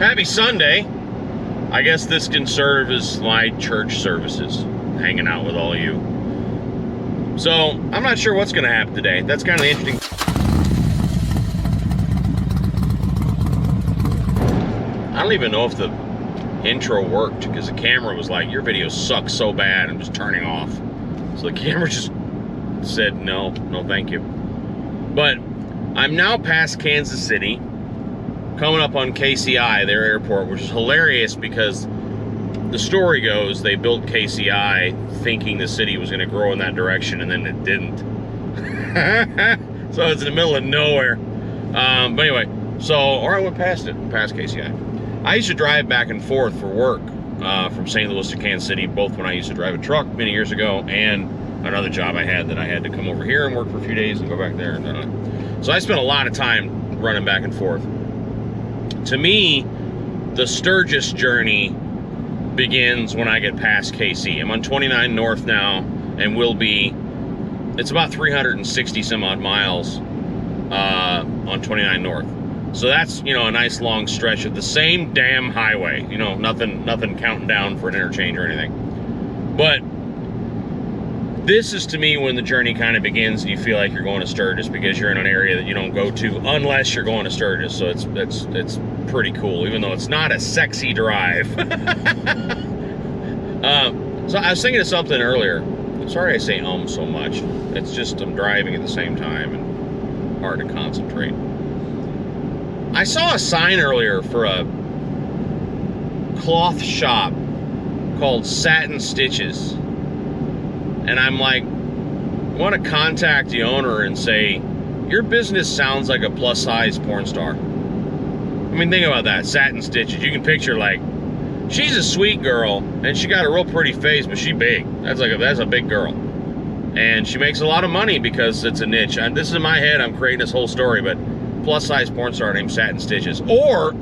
Happy Sunday. I guess this can serve as my church services, hanging out with all of you. So, I'm not sure what's going to happen today. That's kind of interesting. I don't even know if the intro worked, because the camera was like, your video sucks so bad, and just turning off. So the camera just said, no thank you. But I'm now past Kansas City, coming up on KCI, their airport, which is hilarious because the story goes they built KCI thinking the city was going to grow in that direction, and then it didn't. So it's in the middle of nowhere. But anyway, or I went past KCI. I used to drive back and forth for work from St. Louis to Kansas City, both when I used to drive a truck many years ago and another job I had that I had to come over here and work for a few days and go back there. So I spent a lot of time running back and forth. To me, the Sturgis journey begins when I get past KC. I'm on 29 North now, and it's about 360 some odd miles on 29 North. So that's, a nice long stretch of the same damn highway. Nothing counting down for an interchange or anything. But this is, to me, when the journey kind of begins and you feel like you're going to Sturgis, because you're in an area that you don't go to unless you're going to Sturgis. So it's pretty cool, even though it's not a sexy drive. So I was thinking of something earlier. I'm sorry I say so much. It's just I'm driving at the same time and hard to concentrate. I saw a sign earlier for a cloth shop called Satin Stitches. And I'm like, I want to contact the owner and say, your business sounds like a plus-size porn star. I mean, think about that, Satin Stitches. You can picture, like, she's a sweet girl, and she got a real pretty face, but she big. That's a big girl. And she makes a lot of money because it's a niche. And this is in my head, I'm creating this whole story, but plus-size porn star named Satin Stitches. Or,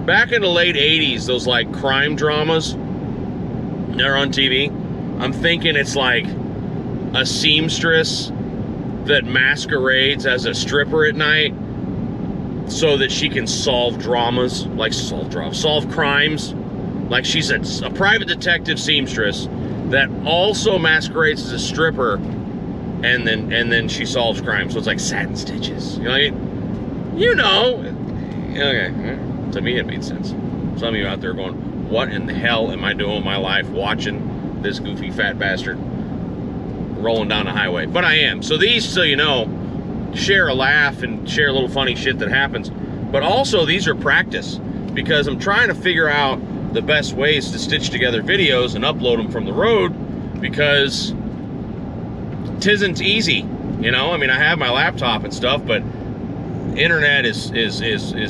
back in the late 80s, those, like, crime dramas, they're on TV. I'm thinking it's like a seamstress that masquerades as a stripper at night so that she can solve dramas, solve crimes. Like she's a private detective seamstress that also masquerades as a stripper, and then she solves crimes. So it's like Satin Stitches. Okay. To me, it made sense. Some of you out there going, what in the hell am I doing with my life watching this goofy fat bastard rolling down the highway? But I am. So these, so you know, share a laugh and share a little funny shit that happens. But also, these are practice, because I'm trying to figure out the best ways to stitch together videos and upload them from the road, because 'tisn't easy. I mean, I have my laptop and stuff, but internet is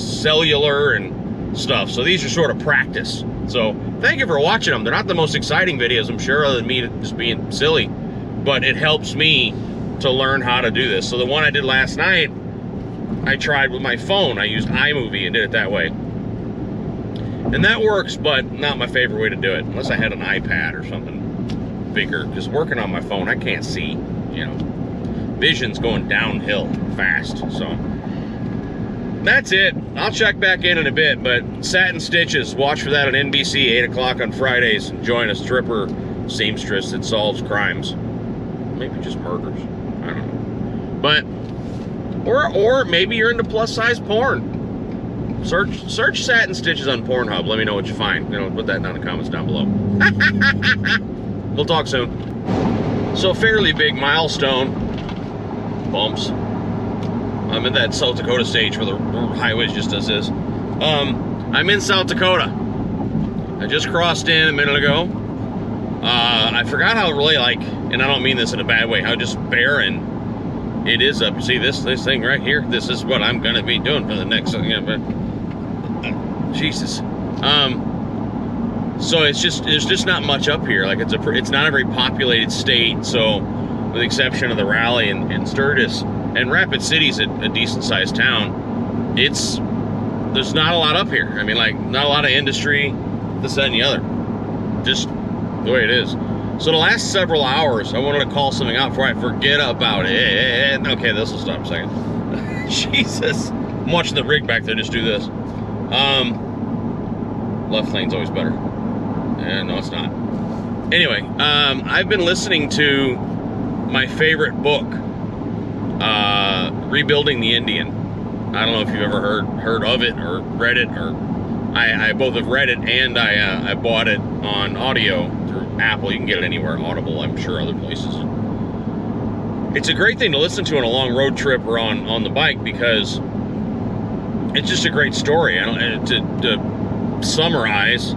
cellular and stuff. So these are sort of practice. So thank you for watching them. They're not the most exciting videos, I'm sure, other than me just being silly, but it helps me to learn how to do this. So the one I did last night, I tried with my phone. I used iMovie and did it that way. And that works, but not my favorite way to do it, unless I had an iPad or something bigger, because working on my phone, I can't see, vision's going downhill fast. So that's it. I'll check back in a bit, but Satin Stitches, watch for that on NBC, 8 o'clock on Fridays, and join a stripper seamstress that solves crimes. Maybe just murders. I don't know. But, or maybe you're into plus-size porn. Search Satin Stitches on Pornhub. Let me know what you find. Put that down in the comments down below. We'll talk soon. So, fairly big milestone. Bumps. I'm in that South Dakota stage where the highway just does this. I'm in South Dakota. I just crossed in a minute ago. I forgot how really, and I don't mean this in a bad way, how just barren it is up. See this thing right here? This is what I'm gonna be doing for the next, Jesus. So there's just not much up here. Like it's not a very populated state. So with the exception of the Raleigh and Sturgis, and Rapid City's a decent sized town, there's not a lot up here. I mean, not a lot of industry, this, that, and the other. Just the way it is. So the last several hours, I wanted to call something out before I forget about it. Okay, this will stop a second. Jesus. I'm watching the rig back there just do this. Left lane's always better. And no, it's not. Anyway, I've been listening to my favorite book, Rebuilding the Indian. I don't know if you've ever heard of it or read it, or I both have read it and I bought it on audio through Apple. You can get it anywhere, Audible, I'm sure other places. It's a great thing to listen to on a long road trip or on the bike, because it's just a great story. To summarize,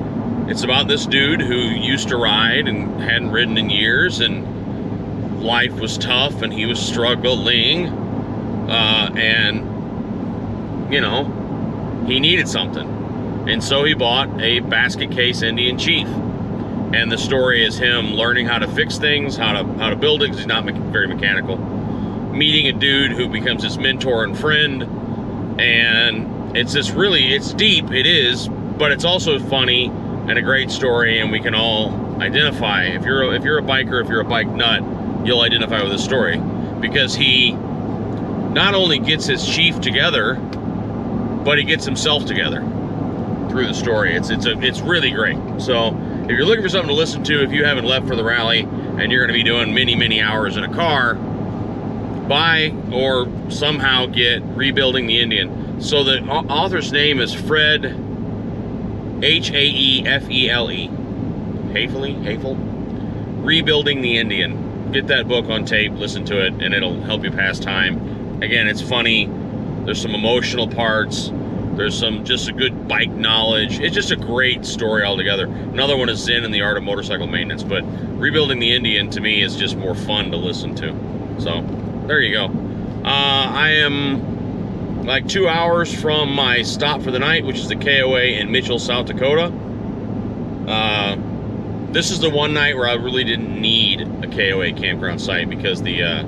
it's about this dude who used to ride and hadn't ridden in years, and life was tough and he was struggling, and you know, he needed something, and so he bought a basket case Indian Chief. And the story is him learning how to fix things, how to build it, because he's not very mechanical. Meeting a dude who becomes his mentor and friend, and it's deep, it is, but it's also funny and a great story, and we can all identify. If you're a biker, if you're a bike nut, you'll identify with this story, because he not only gets his chief together, but he gets himself together through the story. It's really great. So if you're looking for something to listen to, if you haven't left for the rally and you're going to be doing many hours in a car, buy or somehow get Rebuilding the Indian. So the author's name is Fred, Haefele. Haefele? Rebuilding the Indian. Get that book on tape, listen to it, and it'll help you pass time. Again, it's funny. There's some emotional parts. There's just a good bike knowledge. It's just a great story altogether. Another one is Zen and the Art of Motorcycle Maintenance, but Rebuilding the Indian to me is just more fun to listen to. So there you go. I am like 2 hours from my stop for the night, which is the KOA in Mitchell, South Dakota. This is the one night where I really didn't need a KOA campground site, because the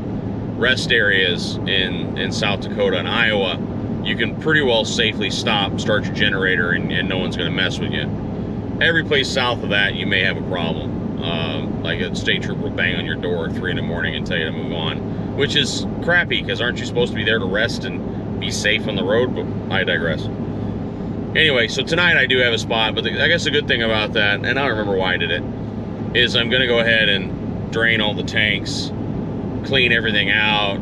rest areas in South Dakota and Iowa, you can pretty well safely start your generator, and no one's going to mess with you. Every place south of that, you may have a problem. Like a state trooper will bang on your door at 3 in the morning and tell you to move on, which is crappy, because aren't you supposed to be there to rest and be safe on the road? But I digress. Anyway, so tonight I do have a spot, but I guess the good thing about that, and I don't remember why I did it, is I'm going to go ahead and drain all the tanks, clean everything out,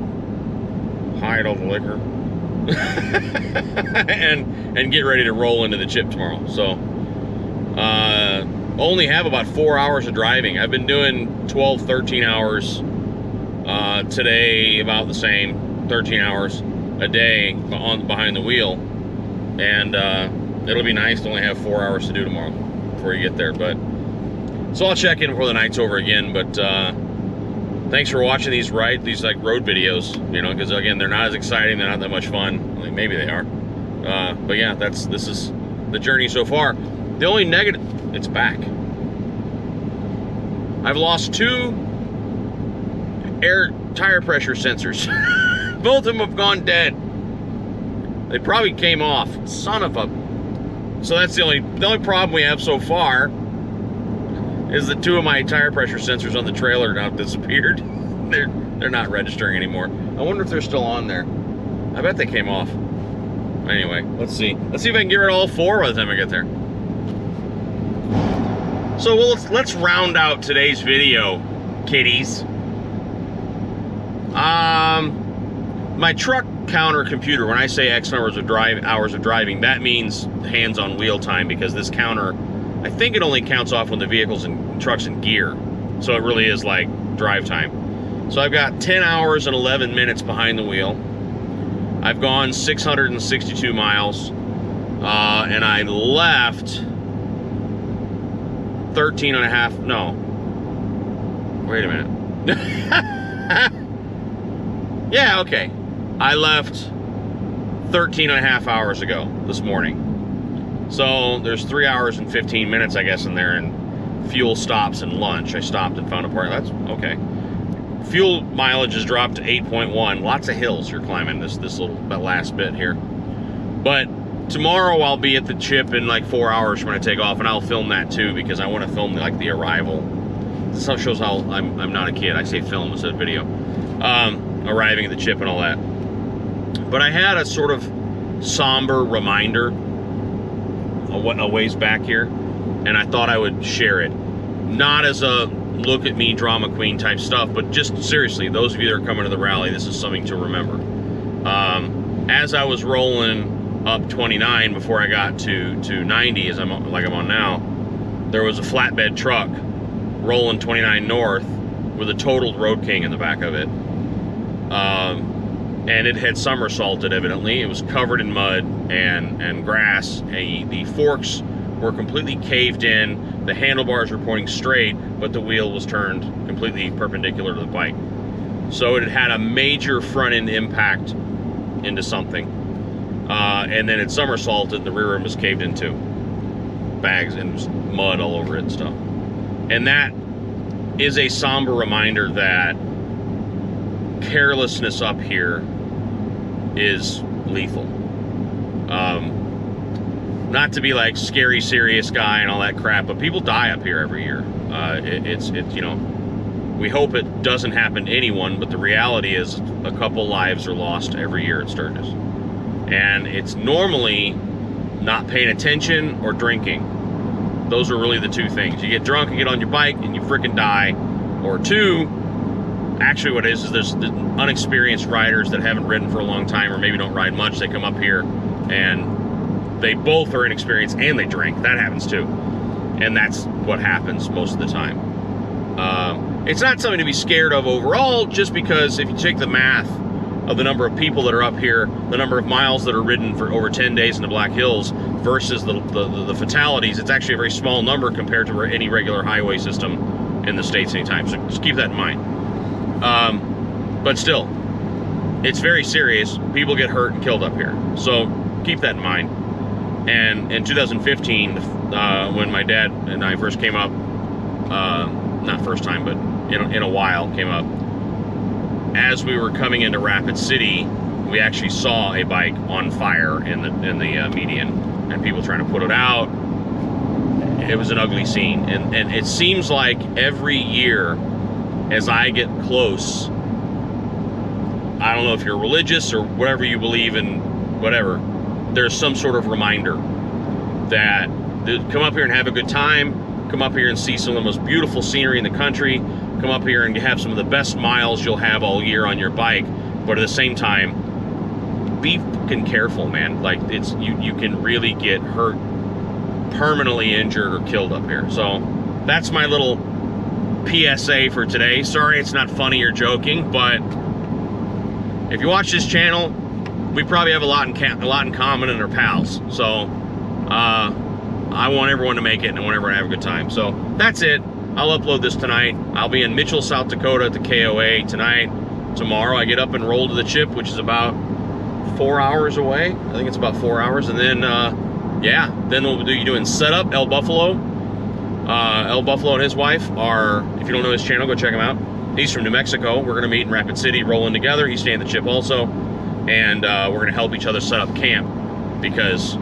hide all the liquor, and get ready to roll into the chip tomorrow. So only have about 4 hours of driving. I've been doing 12-13 hours today, about the same, 13 hours a day behind the wheel, and it'll be nice to only have 4 hours to do tomorrow before you get there. But so I'll check in before the night's over again. But thanks for watching these like road videos, you know, because again, they're not as exciting, they're not that much fun. I mean, maybe they are, but yeah, this is the journey so far. The only negative, it's back. I've lost 2 air tire pressure sensors. Both of them have gone dead. They probably came off. Son of a. So that's the only problem we have so far, is that 2 of my tire pressure sensors on the trailer now disappeared. They're not registering anymore. I wonder if they're still on there. I bet they came off. Anyway, let's see. Let's see if I can get rid of all 4 by the time I get there. So let's round out today's video, kiddies. My truck counter computer, when I say X hours of driving, that means hands on wheel time, because this counter, I think it only counts off when the vehicle's and truck's in gear. So it really is like drive time. So I've got 10 hours and 11 minutes behind the wheel. I've gone 662 miles, and I left 13 and a half, no, wait a minute. Yeah, okay. I left 13 and a half hours ago this morning. So there's 3 hours and 15 minutes, I guess, in there, and fuel stops and lunch. I stopped and found a park. That's okay. Fuel mileage has dropped to 8.1. Lots of hills you're climbing that last bit here. But tomorrow I'll be at the chip in like 4 hours when I take off, and I'll film that too, because I want to film like the arrival. This shows how I'm not a kid. I say film instead of video. Arriving at the chip and all that. But I had a sort of somber reminder a ways back here, and I thought I would share it. Not as a look at me drama queen type stuff, but just seriously, those of you that are coming to the rally, this is something to remember. As I was rolling up 29 before I got to 90, as I'm on now, there was a flatbed truck rolling 29 north with a totaled Road King in the back of it. And it had somersaulted, evidently. It was covered in mud and grass. The forks were completely caved in. The handlebars were pointing straight, but the wheel was turned completely perpendicular to the bike. So it had had a major front end impact into something. And then it somersaulted, and the rear end was caved in too. Bags and mud all over it and stuff. And that is a somber reminder that carelessness up here is lethal. Not to be like scary serious guy and all that crap, but people die up here every year. It's you know, we hope it doesn't happen to anyone, but the reality is a couple lives are lost every year at Sturgis. And it's normally not paying attention or drinking. Those are really the two things. You get drunk and get on your bike and you freaking die, or two, actually what it is there's unexperienced riders that haven't ridden for a long time or maybe don't ride much. They come up here and they both are inexperienced and they drink. That happens too. And that's what happens most of the time. It's not something to be scared of overall, just because if you take the math of the number of people that are up here, the number of miles that are ridden for over 10 days in the Black Hills versus the fatalities, it's actually a very small number compared to any regular highway system in the States anytime. So just keep that in mind. But still, it's very serious. People get hurt and killed up here. So keep that in mind. And in 2015, when my dad and I first came up, not first time, but in a while came up, as we were coming into Rapid City, we actually saw a bike on fire in the median, and people trying to put it out. It was an ugly scene, and it seems like every year, as I get close, I don't know if you're religious or whatever you believe in, whatever, there's some sort of reminder that come up here and have a good time, come up here and see some of the most beautiful scenery in the country, come up here and have some of the best miles you'll have all year on your bike, but at the same time, be fucking careful, man. Like, it's you can really get hurt, permanently injured or killed up here. So that's my little PSA for today. Sorry it's not funny or joking, but if you watch this channel, we probably have a lot in common and are pals. So I want everyone to make it, and I want everyone to have a good time. So that's it. I'll upload this tonight. I'll be in Mitchell, South Dakota at the KOA tonight. Tomorrow I get up and roll to the chip, which is about 4 hours away. I think it's about 4 hours. And then, yeah, then we'll be doing setup. El Buffalo and his wife are, if you don't know his channel, go check him out. He's from New Mexico. We're going to meet in Rapid City, rolling together. He's staying at the chip also. And we're going to help each other set up camp, because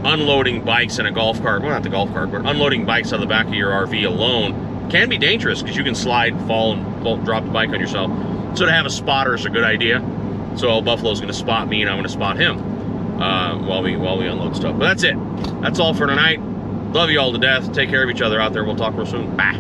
unloading bikes in a golf cart, well, not the golf cart, but unloading bikes out of the back of your RV alone can be dangerous, because you can slide, fall, and drop the bike on yourself. So to have a spotter is a good idea. So El Buffalo's going to spot me, and I'm going to spot him while we unload stuff. But that's it. That's all for tonight. Love you all to death. Take care of each other out there. We'll talk real soon. Bye.